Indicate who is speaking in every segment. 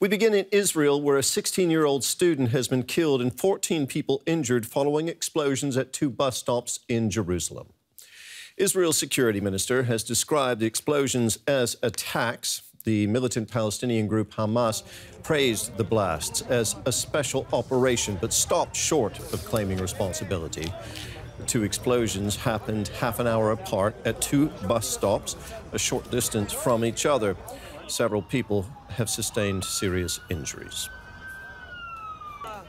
Speaker 1: We begin in Israel, where a 16-year-old student has been killed and 14 people injured following explosions at 2 bus stops in Jerusalem. Israel's security minister has described the explosions as attacks. The militant Palestinian group Hamas praised the blasts as a special operation, but stopped short of claiming responsibility. The 2 explosions happened half an hour apart at 2 bus stops, a short distance from each other. Several people have sustained serious injuries. Well,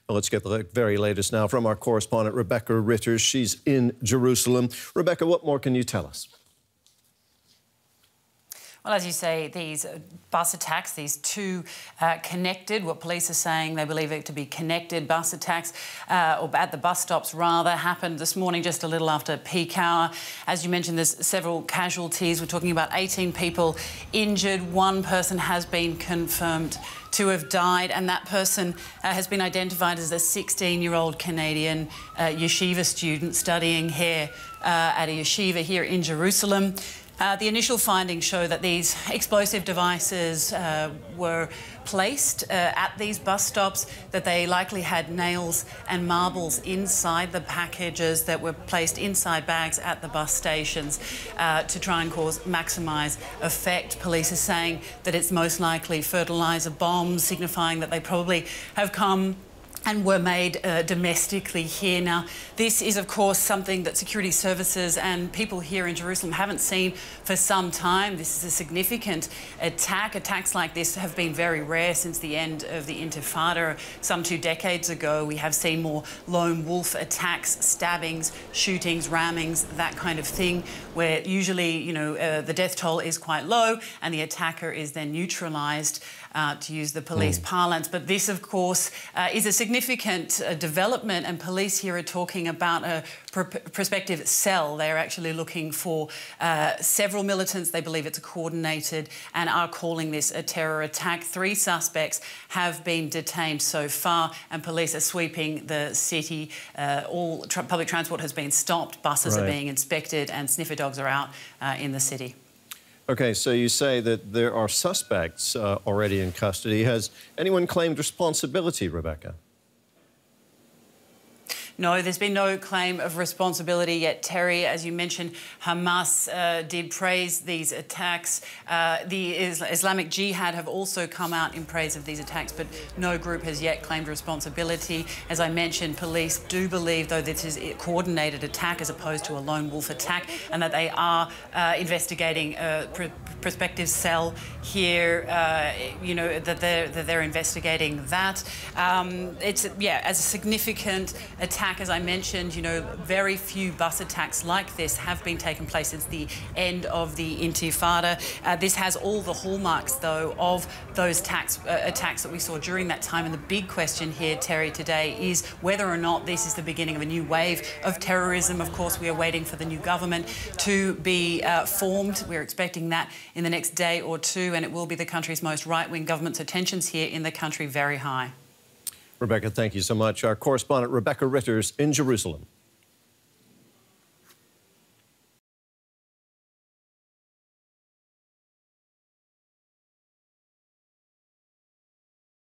Speaker 1: let's get the very latest now from our correspondent, Rebecca Ritters. She's in Jerusalem. Rebecca, what more can you tell us?
Speaker 2: Well, as you say, these bus attacks, these 2 connected, what police are saying they believe it to be connected bus attacks, or at the bus stops rather, happened this morning just a little after peak hour. As you mentioned, there's several casualties. We're talking about 18 people injured. 1 person has been confirmed to have died, and that person has been identified as a 16-year-old Canadian yeshiva student studying here at a yeshiva here in Jerusalem. The initial findings show that these explosive devices were placed at these bus stops, that they likely had nails and marbles inside the packages that were placed inside bags at the bus stations to try and maximise effect. Police are saying that it's most likely fertiliser bombs, signifying that they probably have come and were made domestically here. Now, this is, of course, something that security services and people here in Jerusalem haven't seen for some time. This is a significant attack. Attacks like this have been very rare since the end of the Intifada some 2 decades ago. We have seen more lone wolf attacks, stabbings, shootings, rammings, that kind of thing, where usually, you know, the death toll is quite low and the attacker is then neutralised, to use the police parlance. But this, of course, is a significant development, and police here are talking about a prospective cell. They're actually looking for several militants. They believe it's coordinated and are calling this a terror attack. 3 suspects have been detained so far, and police are sweeping the city. All public transport has been stopped, buses are being inspected, and sniffer dogs are out in the city.
Speaker 1: OK, so you say that there are suspects already in custody. Has anyone claimed responsibility, Rebecca?
Speaker 2: No, there's been no claim of responsibility yet, Terry. As you mentioned, Hamas did praise these attacks. The Islamic Jihad have also come out in praise of these attacks, but no group has yet claimed responsibility. As I mentioned, police do believe, though, this is a coordinated attack as opposed to a lone wolf attack, and that they are investigating a prospective cell here, you know, that they're investigating that. It's, yeah, as a significant attack. As I mentioned, you know, very few bus attacks like this have been taking place since the end of the Intifada. This has all the hallmarks, though, of those attacks that we saw during that time. And the big question here, Terry, today is whether or not this is the beginning of a new wave of terrorism. Of course, we are waiting for the new government to be formed. We're expecting that in the next day or 2, and it will be the country's most right-wing government. So tensions here in the country very high.
Speaker 1: Rebecca, thank you so much. Our correspondent, Rebecca Ritters, in Jerusalem.